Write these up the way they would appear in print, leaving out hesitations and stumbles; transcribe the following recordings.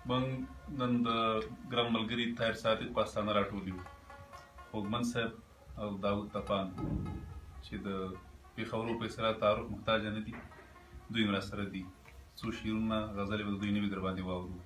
موږ نن د ګران ملګري طاهر صادق په استانه راټول یو. خوږمن صاحب او داود طپان چې د پېښورو په اصطلاح تعارف محتاجه نه دي، دوی هم راسره دي. څو شعرونه غزلې به د دوی نوي در باندې واورو.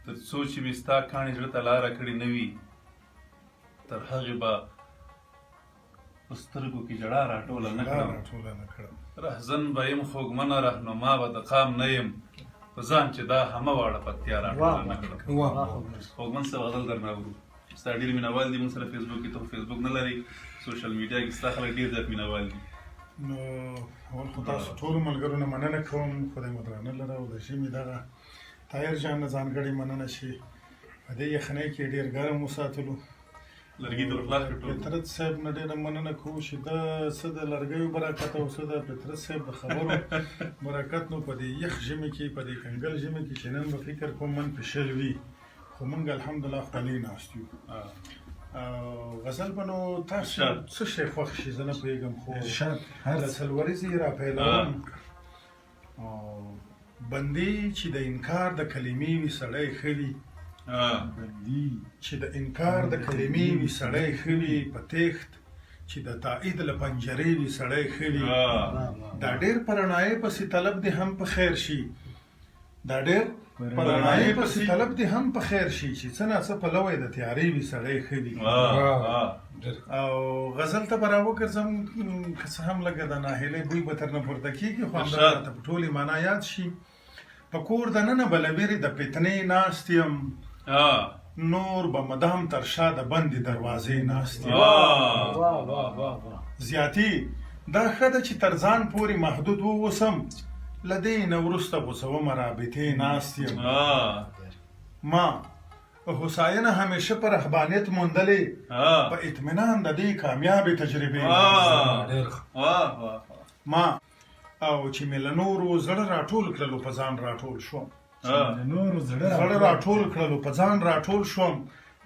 تر څو چې مې ستا کاڼي زړه ته لاره کړې نه وي، تر هغې به په سترګو کې ژړا راټوله نه کړم. رهزن به یم خوږمنه، رهنما به د قام نه یم، په ځان چې دا همه واړه پکتیا راټوله نه کړم. خوږمن صاحب غزل درنه اورو. ستا ډېر مینهوال دي. موږ سره فیسبوک کې ته فیسبوک نه لرې، سوشل میډیا کې ستا خلک ډېر زیات مینهوال دي. نو اول خو تاسو ټولو ملګرو نه مننه کوم، خدای مو درانه لره او د ژمي دغه طاهر جان نه ځانګړې مننه چې په دې یخنۍ کې ډېر ګرم وساتلو. لرګي ته خلاص کړو. فطرت صاحب نه ډېره مننه کوو چې دا څه د لرګیو برکت او څه د فطرت صاحب د خبرو برکت نو په دې یخ ژمي کې، په دې کنګل ژمي کې چې نن به فکر کوم من په شل وي، خو موږ الحمدلله خولې ناست یو. غزل به نو تاسو څه شی خوښ شي زه نه پوهېږم، خو د څلوریزې یې راپیلوم. بندي چې د انکار د کلمې وي سړی ښه وي، بندي چې د انکار د کلمې وي سړی ښه وي، په تېښت چې د تایید له پنجرې وي سړی ښه وي. دا ډېر په رڼایۍ پسې طلب دې هم په خیر شي، دا ډېر په رڼایۍ پسې طلب دې هم په خیر شي، چې څه ناڅه پلوی د تیارې وي سړی ښه وي. او غزل ته به راوګرځم، که څه هم لږه د ناهیلۍ بوی به ترنه پورته کېږي، خو همدا راته په ټولې معنا یاد شي. په کور دننه به له ویرې د فتنې ناست یم، نور به مدام تر شا د بندې دروازې ناست یم. زیاتي دا ښه ده چې تر ځان پورې محدود واوسم، له دې نه وروسته غوڅومه رابطې ناست یم. ما هوساینه همیشه په رهبانیت موندلې، په اطمینان د دې کامیابې تجربې ما او چې مې له نورو زړه راټول کړلو په ځان راټول شوم، زړه راټول کړلو په ځان راټول شوم،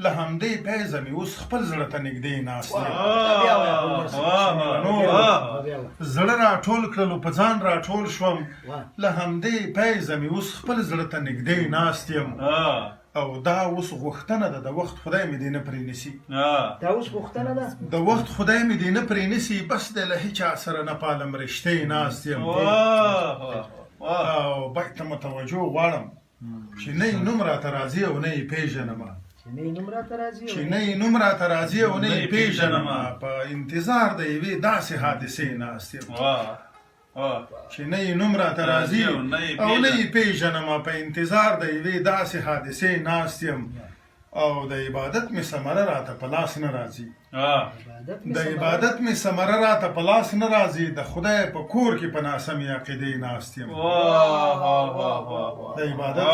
له همدې پیزه مې اوس خپل زړه ته نږدې ناست یم. زړه راټول کړلو په ځان راټول شوم، له همدې پیزه مې اوس خپل زړه ته نږدې ناست یم. او دا اوس غوښتنه ده، د وخت خدای مې دې نه پرې نیسي، دا اوس غوښتنه ده د وخت خدای مې دې نه پرې نیسي، بس دی له هیچا سره نه پالم رشتې ناست یم. او بیت ته متوجه غواړم چې نه یې نوم راته راځي او نه یې پېژنمه، چې نه یې نوم راته راځي او نه یې پېژنمه، په انتظار د یوې داسې حادثې ناست یم. چې نه یې نوم راته راځي او نه یې پېژنمه، په انتظار د یوې داسې حادثې ناست یم. او د عبادت مې ثمره راته په لاس نه راځي، د عبادت مې ثمره راته په لاس نه راځي، د خدای په کور کې په ناسمې عقیدې ناست یم. د عبادت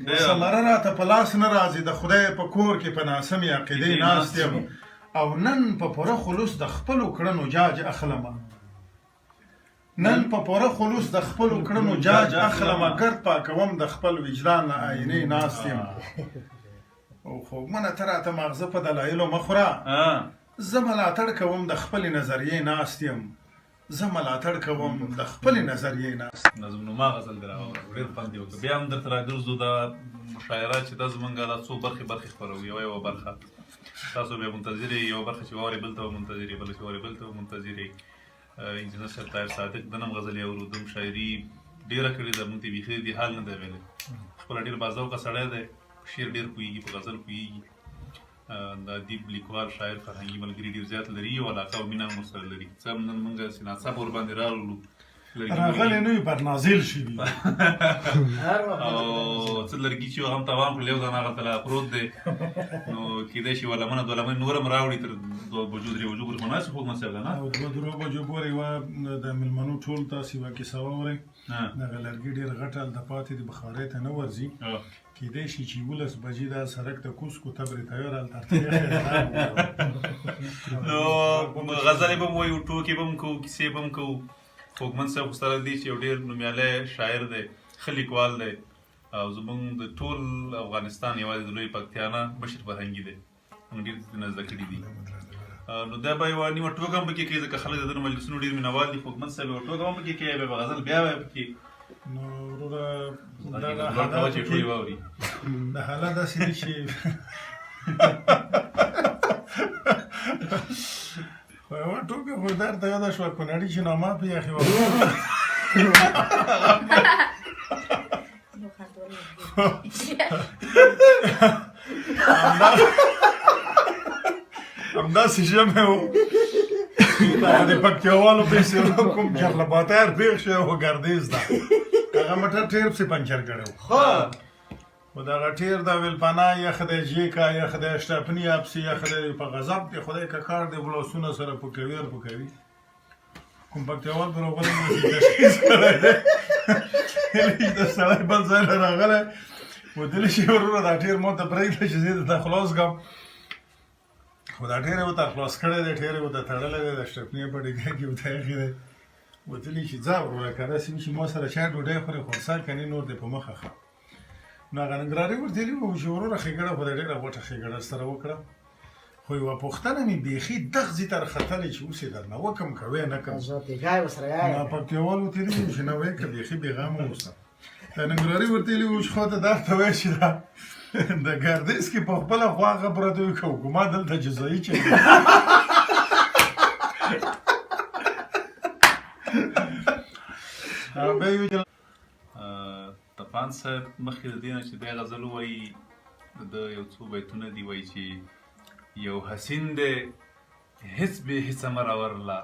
مې ثمره راته په لاس نه راځي، د خدای په کور کې په ناسمې عقیدې ناست یم. او نن په پوره خلوص د خپلو کړنو جاج اخلمه، نن په پوره خلوص د خپلو کړنو جاج اخلمه، ګرد پاکوم د خپل وجدان له آینې ناست یم. او خوږمنه ته راته ماغزه په دلایلو مه خوره، زه ملاتړ کوم د خپلې نظریې ناست یم، زه ملاتړ کوم د خپلې نظریې ناست. نظمنما غزل دې راوړه، ډېر خوند یې وکړه. بیا هم درته راګرځو دا مشاعره چې دا زمونږ دا څو برخې خپروي، یوه برخه تاسو بیا منتظر یې، یوه برخه چې واورئ بل ته به منتظر یې، بله چې واورئ بل ته به منتظر یې. انجینر صاحب طاهر صادق د نم غزلې اورو، د شاعري ډېره کړې ده، موږ ته بیخي دې حال نه دی ویلی. خپله ډېر باذوقه سړی دی، شعر ډېر پوهېږي، په غزل پوهېږي، د ادیب لیکوال شاعر فرهنګي ملګري ډېر زیات لري او علاقه او مینه هم ورسره لري. څه هم نن موږ هسې ناڅاپه ورباندې راغلو، راغلی نه وي برنازل شوي او څه لرګي چې هغه هم تاوان کړل، یو ځان هغلته لا پروت دی، نو کېدای شي یوه لمنه دوه لمنې نور هم راوړي، تر 2 بجو 3 بجو پورې خو ناست یو خوږمن صاحب ده نه؟ او 2 بجو پورې یوه د مېلمنو ټول تاسو یوه کیسه واورئ. دغه لرګي ډېر غټ هلته پاتې دي، بخارۍ ته نه ورځي، کېدای شي چې 11 بجې دا سړک ته کوز کو تبرې تیار هلته نو غزلې به م وایو، ټوکې به م کوو، کیسې به م کوو. خوږمن صاحب خو سره دی چې یو ډېر نومیالی شاعر دی، ښه لیکوال دی، او زموږ د ټول افغانستان یوازې د لوی پکتیا نه مشر فرهنګي دی، موږ ډېر نه زده کړي دي. نو دا به یوه نیمه ټوکه هم پکې کوي، ځکه خلک د ده مجلسونو ډېر مینهوال دي. خوږمن صاحب یوه ټوکه هم پکې کوي، بیا به غزل بیا وایي پکې. نو وروره لوړ کوه چې ټولې واوري د حالت داسې دي چې خو یوه ټوکه خو درته یاده شوه کونړي چې نامه پې یخې همداسې ژمی و د پکتیاوالو پسې کوم جغلباتر پېښ شوی و ګردیز ده هغه موټر ټیر پسې پنچر کړی و خو دغه ټیر د ویلپنا یخ دی جیکا یخ دی شټپني اپسې یخ دی په غضب دی خدای که کار دی بلاسونه سره پوکوي او پوکوي کوم پکتیاوال پر غوږ تشخیص کړی دی د سړی بل ځای نه راغلی ودلی شي وروره دا ټیر ما ته پرېږده چې زه درته خلاص کړم خو دا ټیر یې ورته خلاص کړی دی ټیر یې ورته تړلی دی د شټپني په ډیګه کې ورته ایښی دی وتلي چې ځه وروره که داسې وي چې ما سره چا ډوډۍ خورې خورسا کنې نور دی په مخه ښه نو هغه ننګرهاري ورته ویلي وو چې وروره ښېګړه خو د ډېره غوټه ښېګړه سره وکړه خو یوه پوښتنه مې بیخي دغځې ته راختلې چې اوس یې درنه وکړم که ویې نه کړم نو پکتیاوال ورته ویلي وو چې نه ویې که بیخي بېغمه اوسه د ننګرهاري ورته ویلي وو چې خو ته درته وایه چې دا د ګردیز کې په خپله خوا هغه پرته وي که حکومت دلته جزایي چلوي طپان صاحب مخکې د دې نه چې دی غزل ووایي د یو څو بیتونه دي وایي چې یو حسین دی هېڅ بې هېڅه مه راورله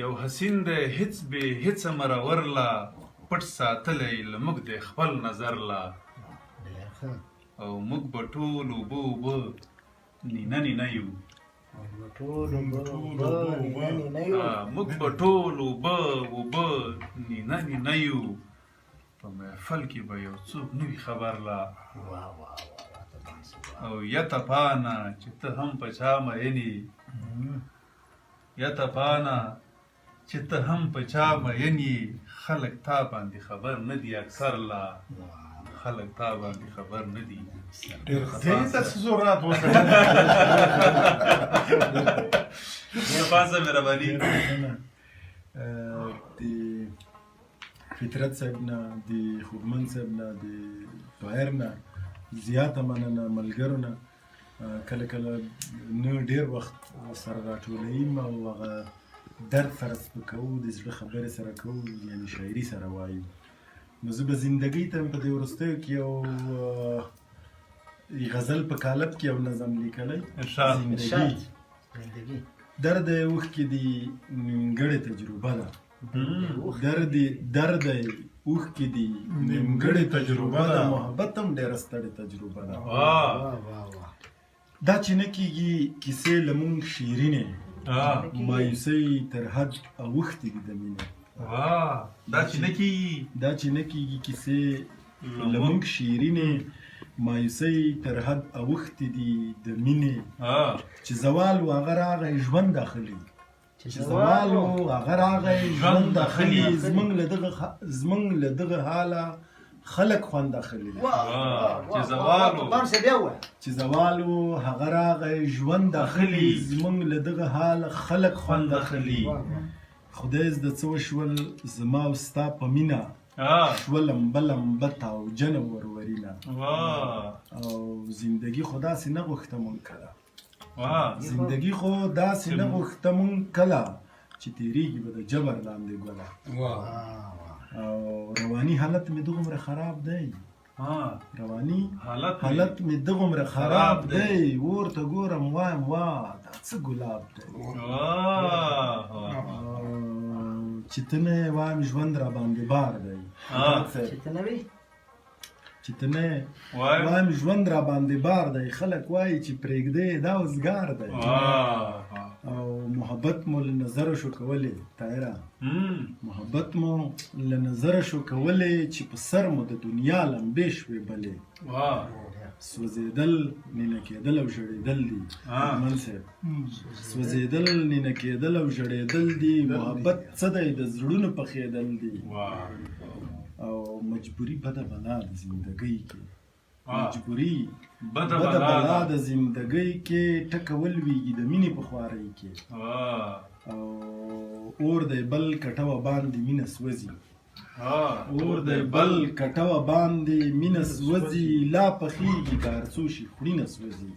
یو حسین دی هېڅ بې هېڅه مه راورله پټ ساتلی له موږ دی خپل نظر له او موږ به ټول اوبه اوبه نیمه نیمه یو موږ به ټول اوبه اوبه نیمه نیمه یو په محفل کې به یو څوک نه وي خبر لا او یا تپانه چې ته هم په چا مین یې یا تپانه چې ته هم په چا مین یې خلک تا باندې خبر نه دي اکثر لا خلک تا باندې خبر نه دي ډېر تصورات وکړه طپان صاحب مهرباني د فطرت صاحب نه د خوږمن صاحب نه د طاهر نه زیاته مننه ملګرو نه کله کله نه ډېر وخت سره راټولوي او هغه درد سره سپکوو د زړه خبرې سره کوو یعنې شاعري سره وایو نو زه به زندګۍ ته په دې وروستیو کې یو غزل په کالب کې یو نظم لیکلی زندګي درد اوښکې دي نیمګړې تجربه ده درد اوښکې دي نیمګړې تجربه ده محبت هم ډېره ستړې تجربه ده دا چې نه کېږي کیسې له مونږ شیرینې مایوسۍ تر حد اوښتې دي د مینې دا چې نه کېږي کیسې له مونږ شیرینې مایوسۍ تر حد اوښتې دي د مینې چې زوال و هغه راغی ژوند داخلي چې زوال و هغه راغی ژوند داخلي زمونږ له دغه حاله خلک خوند اخلي چې زوال و هغه راغی ژوند داخلي زمونږ له دغه حاله خلک خوند اخلي خدای زده څه وشول زما او ستا په مینه شوه لمبه لمبه تاوجنه ورورینه او زندگی خو داسې نه غوښته مونږ کله زندگی خو داسې نه غوښته مونږ کله چې تېرېږي به د جبر لاندې ګله او رواني حالت مې دغومره خراب دی رواني حالت مې دغومره خراب دی ورته ګورم وایم وا دا څه ګلاب دی چې ته نه وایم ژوند را باندې بار دی چې ته نه وایم ژوند را باندې بار دی خلک وایي چې پرېږدی دا اوزګار دی او محبت مو له نظره شو کولی طاهره محبت مو له نظره شو کولی چې په سر مو د دنیا لمبې شوې بلې سوځېدل نینه کېدل او ژړېدل دي من صاحب سوځېدل نینه کېدل او ژړېدل دي محبت څه دی د زړونو پخېدل دي او مجبوري بده بلا د زندګۍ کې مجبوري بده بلا د زندګۍ کې ټکول ویږي د مینې په خوارۍ کې او اور دی بل کټوه باندې مینه سوځي اور دی بل کټوه باندې مینه سوځي لا پخېږي که هر څو شي خوړینه سوځي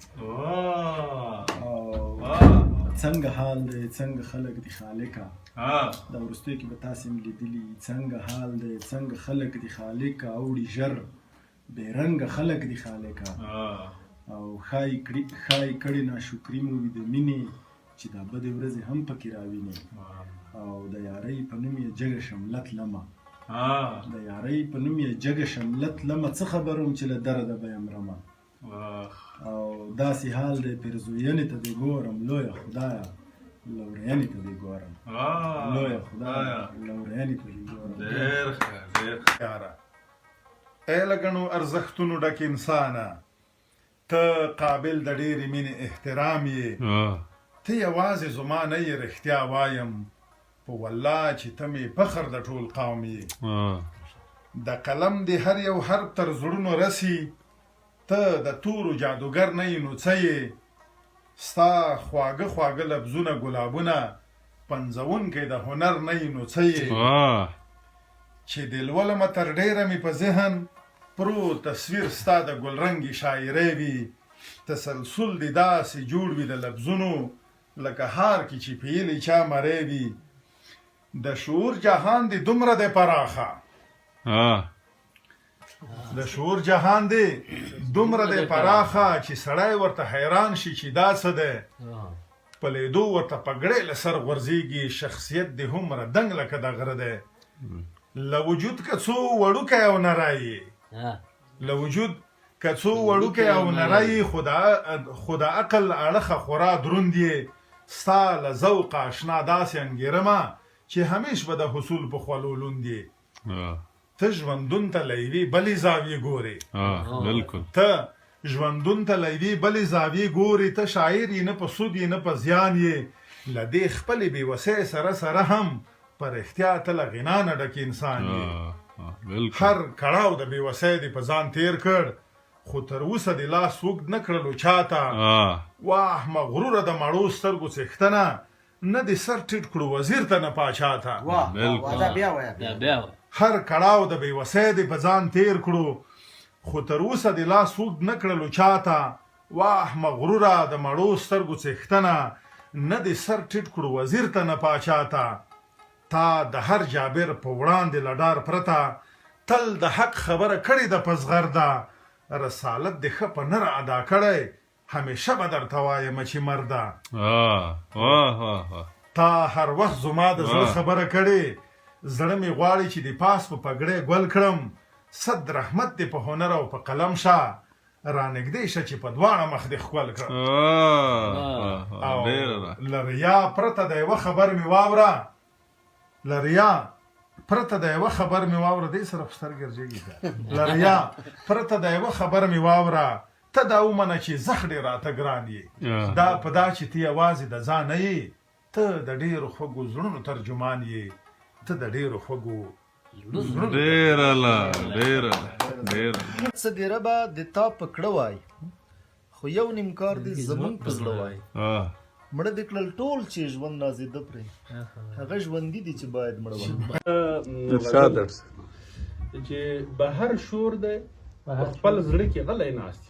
څنګه حال دی څنګه خلک دي خالقه دا وروستیو کې به تاسې هم لیدلي څنګه حال دی څنګه خلک دي خالقه اوړي ژر بې رنګه خلک دي خالقه او ښایي کړې ناشکري مو وي د مینې چې دا بدې ورځې هم پکې راوینې او د یارۍ په نوم یې جګه شملت لمه د یارۍ په نوم یې جګه شملت لمه څه خبروم چې له درده به یم رمه او داسې حال دی پیرزوینې ته دې ګورم لویه خدایه لورینې ته دې ګورم لویه خدایه لورینې ته دې ګورم ډېر ښه ډېر یاره ای له ګڼو ارزښتونو ډک انسانه ته قابل د ډېرې مینې احترام یې ته یوازې زما نه یې رښتیا وایم په والله چې ته مې فخر د ټول قوم یې د قلم دې هر یو حرف تر زړونو رسي ته د تورو جادوګر نه یې نو څه یې ستا خواږه خواږه لفظونه ګلابونه پنځونکی د هنر نه یې نو څه یې چې د لولمه تر ډېره مې په ذهن پرو تصویر ستا د ګلرنګې شاعرۍ وي تسلسل دې داسې جوړ وي د لفظونو لکه هار کې چې پیلې چا مری وي د شعور جهان دې دومره دی پراخه د شعور جهان دې دومره دی پراخه چې سړی ورته حیران شي چې دا څه دی په لیدو ورته پګړۍ له سر غورځېږي شخصیت دې هومره دنګ لکه د غره دی له وجود که څو وړوکی او نری له وجود که څو وړوکی او نری خو د عقل اړخه خورا دروند یې ستا له ذوق اشنا داسې انګېرمه چې همیش به د حصول په خولو لوند یې ته ژوندون ته له یوې بلې زاویې ګورې ته ژوندون ته له یوې بلې زاویې ګورې ته شاعر یې نه په سود یې نه په زیان یې له دې خپلې بېوسۍ سره هم پر رښتیا ته له غنا نه ډک انسان یې هر کړاو د بېوسۍ دې په ځان تیر کړ خو تر اوسه دې لاس اوږد نه کړلو چاته واه مغروره د مړو سترګو څښتنه نه دې سر ټیټ کړو وزیر ته نه پاچا ته هر کړاو د بېوسۍ دې په ځان تیر کړو خو تر اوسه دې لاس اوږد نه کړلو چاته واه مغروره د مړو سترګو څښتنه نه دې سر ټیټ کړو وزیر ته نه پاچا ته تا د هر جابر په وړاندې له ډار پرته تل د حق خبره کړې ده په زغرده رسالت دې ښه په نر ادا کړی همیشه به درته وایم چې مرده تا هر وخت زما د زړه خبره کړې زړه مې غواړي چې د پاس په پګړۍ ګل کړم صد رحمت دې په هنر او په قلم شه رانږدې شه چې په دواړه مخ دې ښکل کړم او له ریا پرته د یوه خبر مې واوره لریا پرته د یوه خبر مې واوره دې سره سترګې رجېږي لریا پرته د یوه خبر مې واوره ته دا ومنه چې زخ ډېر راته ګران یې دا په دا چې ته یوازې د ځان نه یې ته د ډېرو خوږو زړونو ترجمان یې ته د ډېرو خوږو ډېره څه ډېره به د تا په کړه وای خو یو نیم کار دې زمونږ په زړه وای مړه دې کړل ټول چې ژوند نازېده پرې هغه ژوندي دي چې باید مړه وای چې بهر شور دی په خپل زړه کې غلی ناست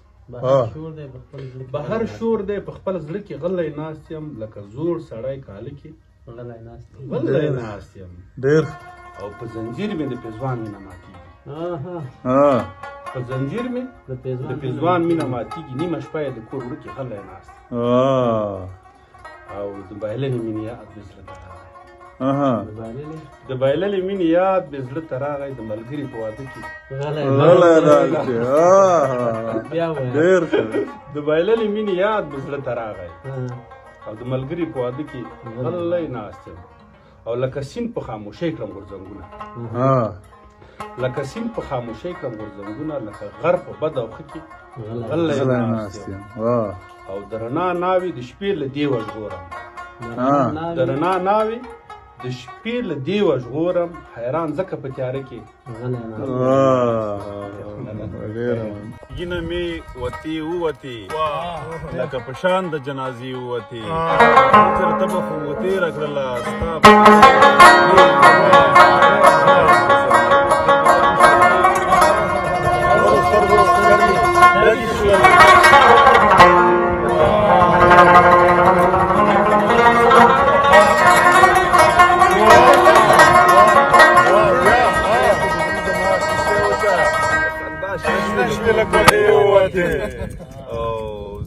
بهر شور دی په خپل زړه کې غلی ناست یم لکه زوړ سړی کاله کې غلی ناست یم ډېر او په زنجیر مې د پېزوان مینه ماتېږي په زنجیر مې د پېزوان مینه ماتېږي نیمه شپه یې د کور وړه کې غلی ناست او د بایللې مینې یاد مې زړه ته راغی د بایللې مینې یاد مې زړه ته راغی د ملګري په واده کې د بایللې مینې یاد مې زړه ته راغی او د ملګري په واده کې غلی ناست یم او لکه سیند په خاموشۍ کړم غورځنګونه لکه سیند په خاموشۍ کړم غورځنګونه لکه غر په بد او ښه کې غلی ناست یم او د رڼا ناوې د شپې له دیوه ژغورم د رڼا ناوې د شپې له دیوه ژغورم حیران ځکه په تیاره کې ګینه مې وتی ووتې لکه په شان د جنازې ووتې تر تبه خو وتې راکړله ستا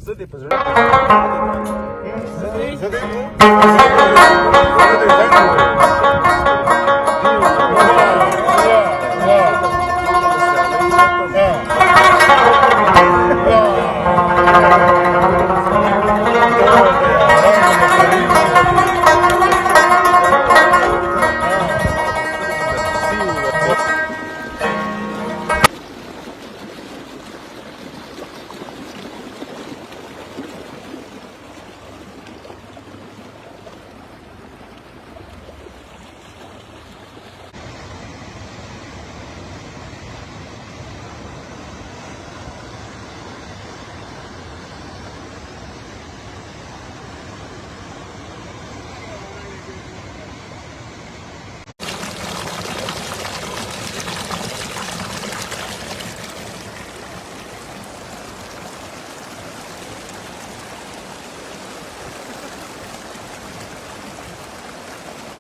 زه دې په زړه